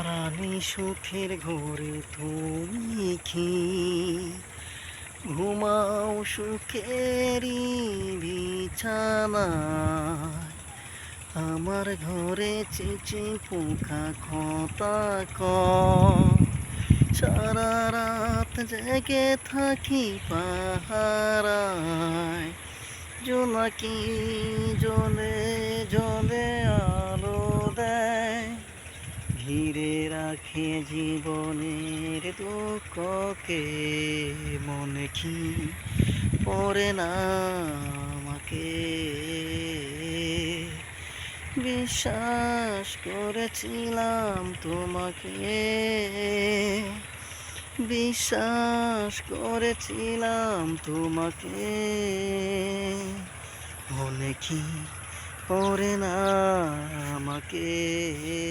হারানি সুখের ঘরে তুমি কি ঘুমাও সুখেরই বিছানায়? আমার ঘরে চিচি পোকা খোঁতা সারা রাত জেগে থাকি পাহারায়। জোনাকি জ্বলে জ্বলে আলো দেয়, ঘিরে রাখে জীবনের দুঃখকে। মনে কি পড়ে না আমাকে? বিশ্বাস করেছিলাম তোমাকে, বিশ্বাস করেছিলাম তোমাকে। মনে কি পড়ে না আমাকে?